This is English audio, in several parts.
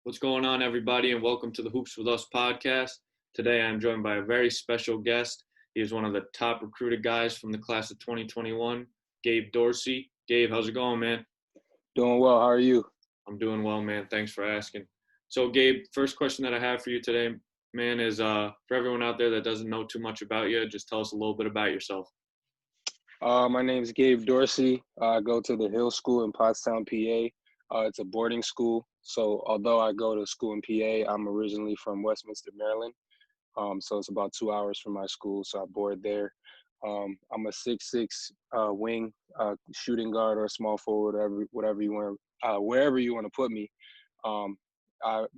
What's going on, everybody, and welcome to the Hoops with Us podcast. Today, I'm joined by a very special guest. He is one of the top recruited guys from the class of 2021, Gabe Dorsey. Gabe, how's it going, man? Doing well. How are you? I'm doing well, man. Thanks for asking. So, Gabe, first question that I have for you today, man, is for everyone out there that doesn't know too much about you, just tell us a little bit about yourself. My name is Gabe Dorsey. I go to the Hill School in Pottstown, PA. It's a boarding school. So although I go to school in PA, I'm originally from Westminster, Maryland. So it's about 2 hours from my school. So I board there. I'm a 6'6" wing, shooting guard or small forward, whatever you want, wherever you want to put me. Um,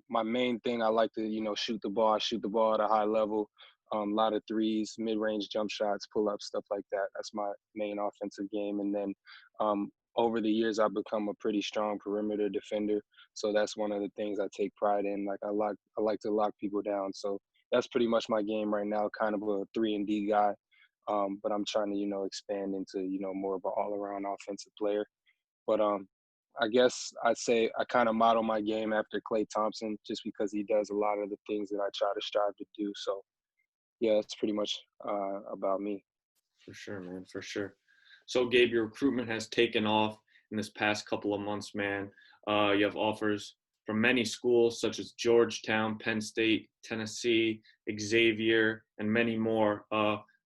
my main thing, I like to, shoot the ball. I shoot the ball at a high level. A lot of threes, mid-range jump shots, pull-ups, stuff like that. That's my main offensive game. And then over the years, I've become a pretty strong perimeter defender. So that's one of the things I take pride in. Like I like to lock people down. So that's pretty much my game right now. Kind of a 3-and-D guy, but I'm trying to expand into more of an all-around offensive player. But I guess I'd say I kind of model my game after Klay Thompson, just because he does a lot of the things that I try to strive to do. So yeah, that's pretty much about me. For sure, man, for sure. So, Gabe, your recruitment has taken off in this past couple of months, man. You have offers from many schools such as Georgetown, Penn State, Tennessee, Xavier, and many more.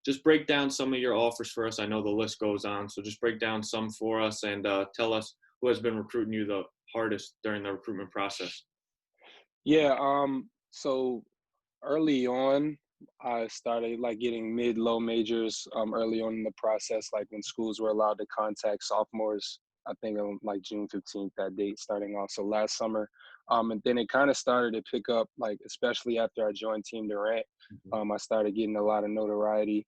Just break down some of your offers for us. I know the list goes on, so just break down some for us and tell us who has been recruiting you the hardest during the recruitment process. Yeah. So early on, I started like getting low majors early on in the process, like when schools were allowed to contact sophomores. I think on like June 15th, that date starting off. So last summer. And then it kind of started to pick up, like especially after I joined Team Durant. I started getting a lot of notoriety.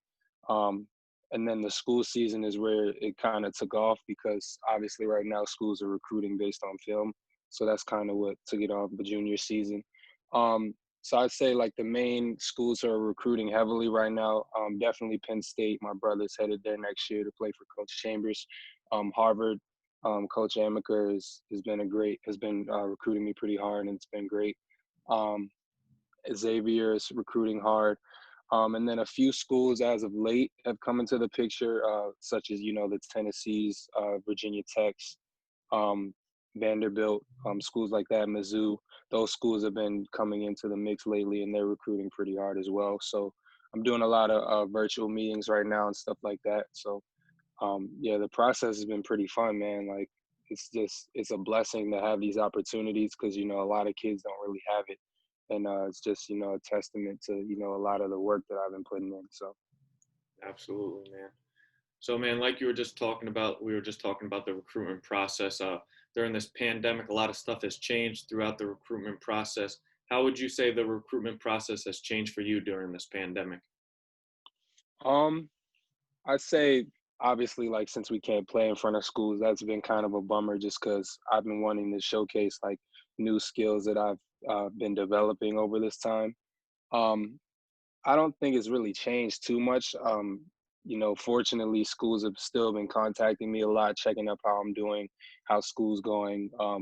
Um, and then the school season is where it kind of took off, because obviously right now schools are recruiting based on film. So that's kind of what took it off the junior season. Um, so I'd say like the main schools who are recruiting heavily right now, definitely Penn State. My brother's headed there next year to play for Coach Chambers. Harvard, Coach Amaker has been recruiting me pretty hard, and it's been great. Um, Xavier is recruiting hard. And then a few schools as of late have come into the picture, such as, the Tennessees, Virginia Techs, um, Vanderbilt, schools like that, Mizzou. Those schools have been coming into the mix lately, and they're recruiting pretty hard as well. So I'm doing a lot of virtual meetings right now and stuff like that. So yeah, the process has been pretty fun, man. Like it's a blessing to have these opportunities, because a lot of kids don't really have it, and it's just a testament to a lot of the work that I've been putting in. So Absolutely, man. So, man, like you were just talking about, we were just talking about the recruitment process. During this pandemic, a lot of stuff has changed throughout the recruitment process. How would you say the recruitment process has changed for you during this pandemic? um, I'd say obviously, like, since we can't play in front of schools, that's been kind of a bummer, just because I've been wanting to showcase like new skills that I've been developing over this time. Um, I don't think it's really changed too much. Fortunately, schools have still been contacting me a lot, checking up how I'm doing, how school's going, how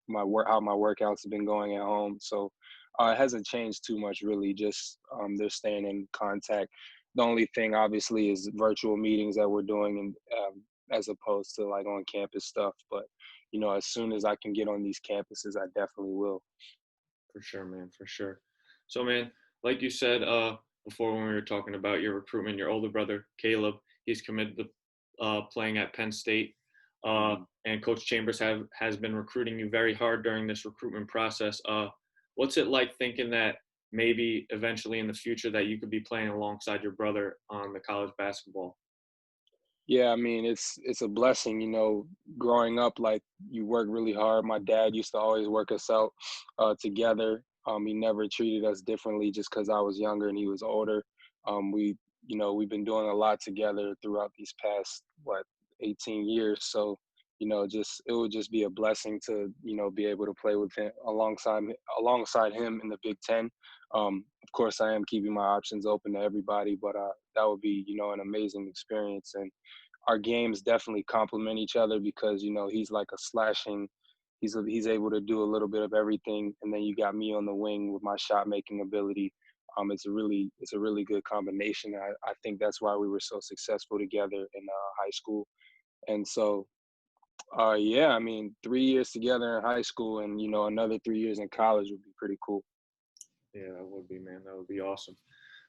my workouts have been going at home. So it hasn't changed too much, really. Just they're staying in contact. The only thing, obviously, is virtual meetings that we're doing, and as opposed to like on campus stuff. But as soon as I can get on these campuses, I definitely will. For sure, man, for sure. So, man, like you said before when we were talking about your recruitment, your older brother, Caleb, he's committed to playing at Penn State. And Coach Chambers has been recruiting you very hard during this recruitment process. What's it like thinking that maybe eventually in the future that you could be playing alongside your brother on the college basketball? Yeah, I mean, it's a blessing, growing up, like, you work really hard. My dad used to always work us out together. He never treated us differently just because I was younger and he was older. We've been doing a lot together throughout these past, 18 years. So, just it would just be a blessing to, be able to play with him alongside him in the Big Ten. Of course, I am keeping my options open to everybody, but that would be, an amazing experience. And our games definitely complement each other, because he's like he's able to do a little bit of everything, and then you got me on the wing with my shot making ability. It's a really good combination. I think that's why we were so successful together in high school. And so, yeah, I mean, 3 years together in high school, and another 3 years in college would be pretty cool. Yeah, that would be, man. That would be awesome.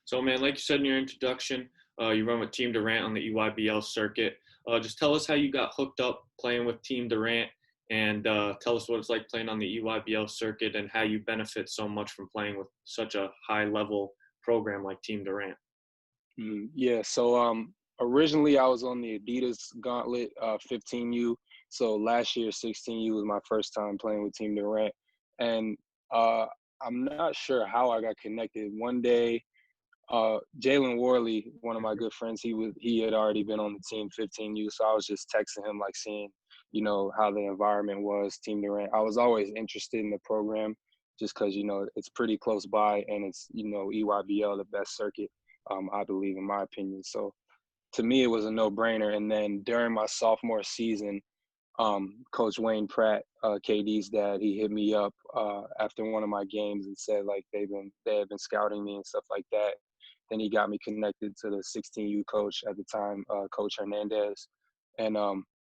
So, man, like you said in your introduction, you run with Team Durant on the EYBL circuit. Just tell us how you got hooked up playing with Team Durant, and tell us what it's like playing on the EYBL circuit and how you benefit so much from playing with such a high-level program like Team Durant. Yeah, so originally I was on the Adidas Gauntlet 15U. So last year 16U was my first time playing with Team Durant, and uh, I'm not sure how I got connected. One day, Jalen Worley, one of my good friends, he had already been on the team 15U, so I was just texting him, like, seeing how the environment was. Team Durant, I was always interested in the program just because it's pretty close by, and it's EYBL, the best circuit, I believe, in my opinion. So to me it was a no-brainer. And then during my sophomore season, Coach Wayne Pratt, KD's dad, he hit me up after one of my games and said, like, they had been scouting me and stuff like that. Then he got me connected to the 16U coach at the time, Coach Hernandez, and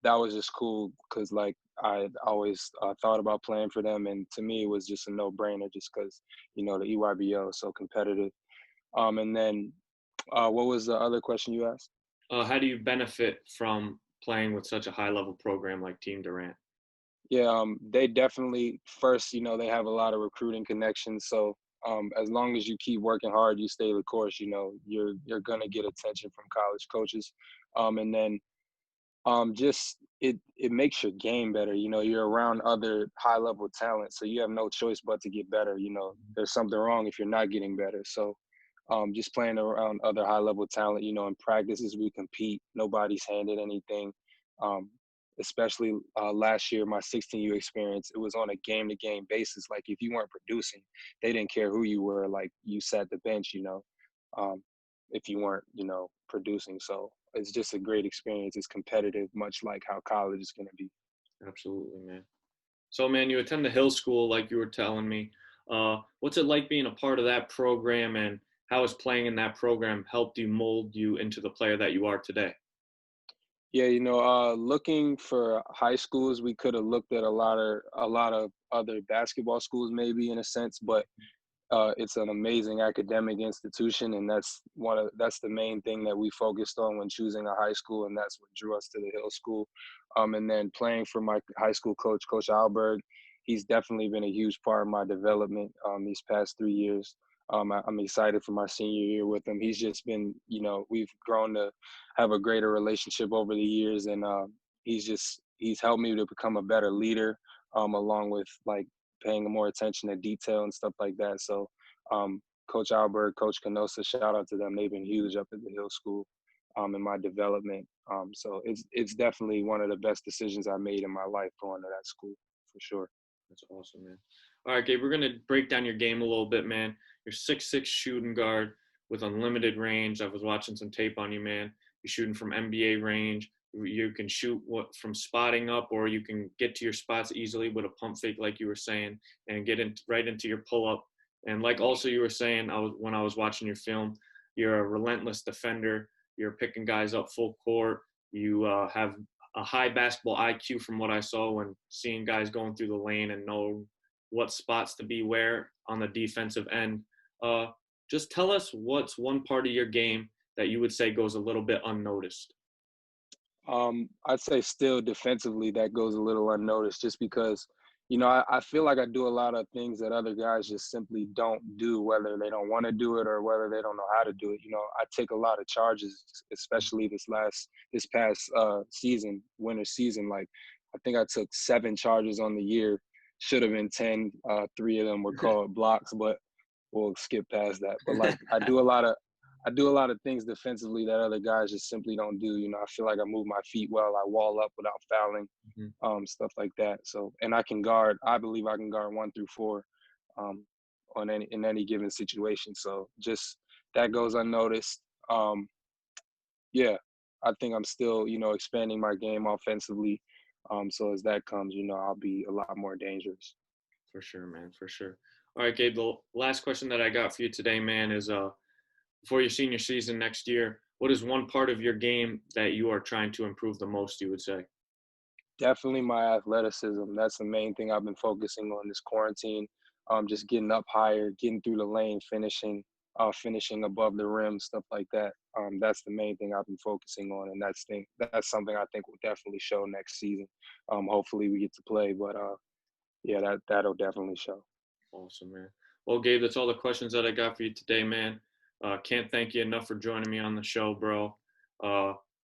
that was just cool because, like, I always thought about playing for them, and to me it was just a no-brainer just because the EYBO is so competitive. And then what was the other question you asked? How do you benefit from playing with such a high-level program like Team Durant? Yeah, they definitely first, they have a lot of recruiting connections. So as long as you keep working hard, you stay the course. You're gonna get attention from college coaches, and then just it makes your game better. You're around other high level talent, so you have no choice but to get better. There's something wrong if you're not getting better. So just playing around other high level talent, in practices we compete. Nobody's handed anything. Um, Especially last year, my 16U experience, it was on a game to game basis. Like, if you weren't producing, they didn't care who you were. Like, you sat the bench, um, if you weren't, producing. So it's just a great experience. It's competitive, much like how college is going to be. Absolutely, man. So, man, you attend the Hill School, like you were telling me. What's it like being a part of that program, and how has playing in that program helped you mold you into the player that you are today? Yeah, looking for high schools, we could have looked at a lot of other basketball schools, maybe, in a sense, but it's an amazing academic institution, and that's the main thing that we focused on when choosing a high school, and that's what drew us to the Hill School. And then playing for my high school coach, Coach Alberg, he's definitely been a huge part of my development these past 3 years. I'm excited for my senior year with him. He's just been, we've grown to have a greater relationship over the years, and he's helped me to become a better leader, along with, like, paying more attention to detail and stuff like that. So Coach Albert, Coach Canosa, shout out to them. They've been huge up at the Hill School in my development. So it's definitely one of the best decisions I made in my life going to that school, for sure. That's awesome, man. All right, Gabe, we're gonna break down your game a little bit, man. You're 6'6" shooting guard with unlimited range. I was watching some tape on you, man. You're shooting from NBA range. You can shoot from spotting up, or you can get to your spots easily with a pump fake, like you were saying, and get right into your pull up. And like also you were saying, when I was watching your film, you're a relentless defender. You're picking guys up full court. You have a high basketball IQ from what I saw when seeing guys going through the lane and know what spots to be where on the defensive end. Uh, just tell us what's one part of your game that you would say goes a little bit unnoticed. I'd say still defensively that goes a little unnoticed, just because, I feel like I do a lot of things that other guys just simply don't do, whether they don't want to do it or whether they don't know how to do it. I take a lot of charges, especially this past season, winter season. Like, I think I took 7 charges on the year. Should have been 10. 3 of them were called blocks, but we'll skip past that. But, like, I do a lot of things defensively that other guys just simply don't do. I feel like I move my feet well. I wall up without fouling, Mhm. stuff like that. So, and I believe I can guard 1 through 4, um, in any given situation. So just that goes unnoticed. Um, yeah, I think I'm still, expanding my game offensively. So as that comes, I'll be a lot more dangerous. For sure, man, for sure. All right, Gabe, the last question that I got for you today, man, is before your senior season next year, what is one part of your game that you are trying to improve the most, you would say? Definitely my athleticism. That's the main thing I've been focusing on this quarantine. Just getting up higher, getting through the lane, finishing above the rim, stuff like that. That's the main thing I've been focusing on, and that's something I think will definitely show next season. Hopefully we get to play, but yeah, that'll definitely show. Awesome, man. Well, Gabe, that's all the questions that I got for you today, man. Can't thank you enough for joining me on the show, bro.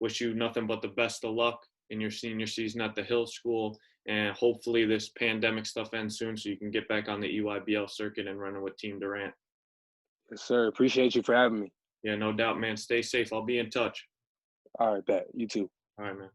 Wish you nothing but the best of luck in your senior season at the Hill School, and hopefully this pandemic stuff ends soon so you can get back on the EYBL circuit and running with Team Durant. Yes, sir. Appreciate you for having me. Yeah, no doubt, man. Stay safe. I'll be in touch. All right, bet. You too. All right, man.